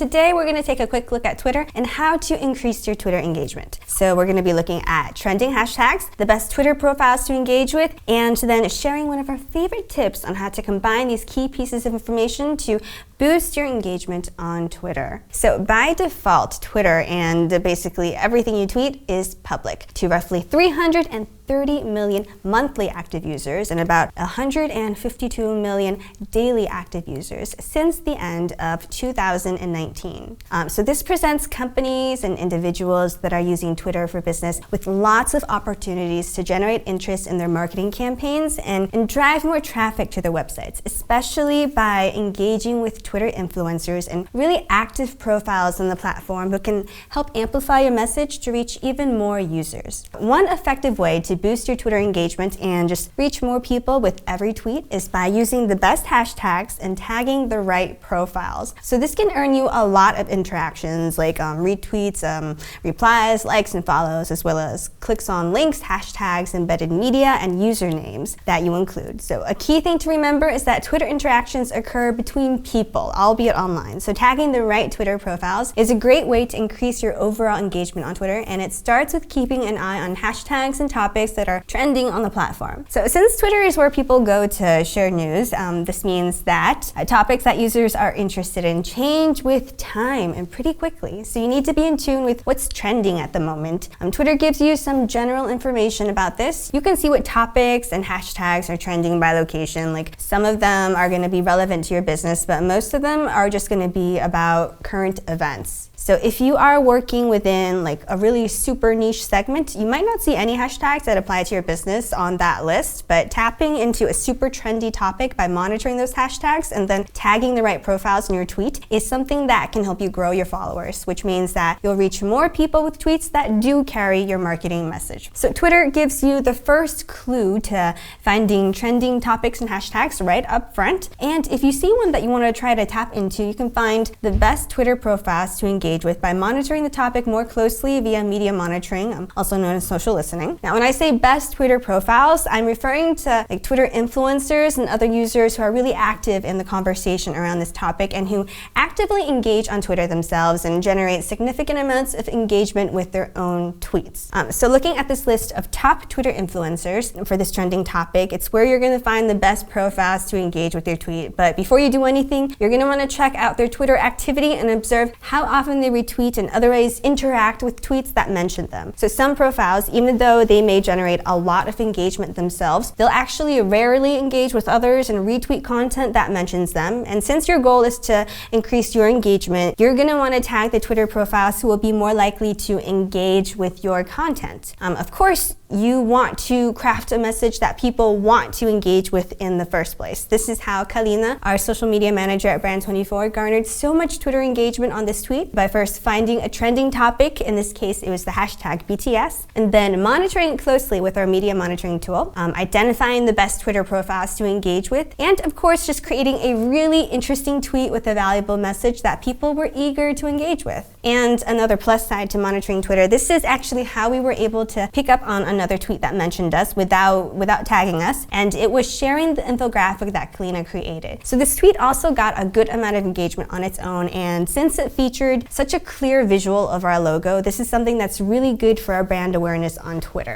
Today, we're going to take a quick look at Twitter and how to increase your Twitter engagement. So we're going to be looking at trending hashtags, the best Twitter profiles to engage with, and then sharing one of our favorite tips on how to combine these key pieces of information to boost your engagement on Twitter. So by default, Twitter and basically everything you tweet is public to roughly 330 million monthly active users and about 152 million daily active users since the end of 2019. So this presents companies and individuals that are using Twitter for business with lots of opportunities to generate interest in their marketing campaigns and drive more traffic to their websites, especially by engaging with Twitter influencers and really active profiles on the platform who can help amplify your message to reach even more users. One effective way to boost your Twitter engagement and just reach more people with every tweet is by using the best hashtags and tagging the right profiles. So this can earn you a lot of interactions like retweets, replies, likes, and follows, as well as clicks on links, hashtags, embedded media, and usernames that you include. So a key thing to remember is that Twitter interactions occur between people, albeit online. So tagging the right Twitter profiles is a great way to increase your overall engagement on Twitter, and it starts with keeping an eye on hashtags and topics that are trending on the platform. So since Twitter is where people go to share news, this means that topics that users are interested in change with time and pretty quickly. So you need to be in tune with what's trending at the moment. Twitter gives you some general information about this. You can see what topics and hashtags are trending by location. Like some of them are going to be relevant to your business, but most of them are just going to be about current events. So if you are working within like a really super niche segment, you might not see any hashtags that apply to your business on that list, but tapping into a super trendy topic by monitoring those hashtags and then tagging the right profiles in your tweet is something that can help you grow your followers, which means that you'll reach more people with tweets that do carry your marketing message. So Twitter gives you the first clue to finding trending topics and hashtags right up front. And if you see one that you want to try to tap into, you can find the best Twitter profiles to engage with by monitoring the topic more closely via media monitoring, also known as social listening. Now, when I say best Twitter profiles, I'm referring to like Twitter influencers and other users who are really active in the conversation around this topic and who actively engage on Twitter themselves and generate significant amounts of engagement with their own tweets. So looking at this list of top Twitter influencers for this trending topic, it's where you're going to find the best profiles to engage with your tweet. But before you do anything, you're going to want to check out their Twitter activity and observe how often they retweet and otherwise interact with tweets that mention them. So some profiles, even though they may generate a lot of engagement themselves, they'll actually rarely engage with others and retweet content that mentions them. And since your goal is to increase your engagement, you're going to want to tag the Twitter profiles who will be more likely to engage with your content. Of course, you want to craft a message that people want to engage with in the first place. This is how Kalina, our social media manager at Brand24, garnered so much Twitter engagement on this tweet by first finding a trending topic, in this case it was the hashtag BTS, and then monitoring it closely with our media monitoring tool, identifying the best Twitter profiles to engage with, and of course just creating a really interesting tweet with a valuable message that people were eager to engage with. And another plus side to monitoring Twitter, this is actually how we were able to pick up on another tweet that mentioned us without tagging us, and it was sharing the infographic that Kalina created. So this tweet also got a good amount of engagement on its own, and since it featured such a clear visual of our logo, this is something that's really good for our brand awareness on Twitter.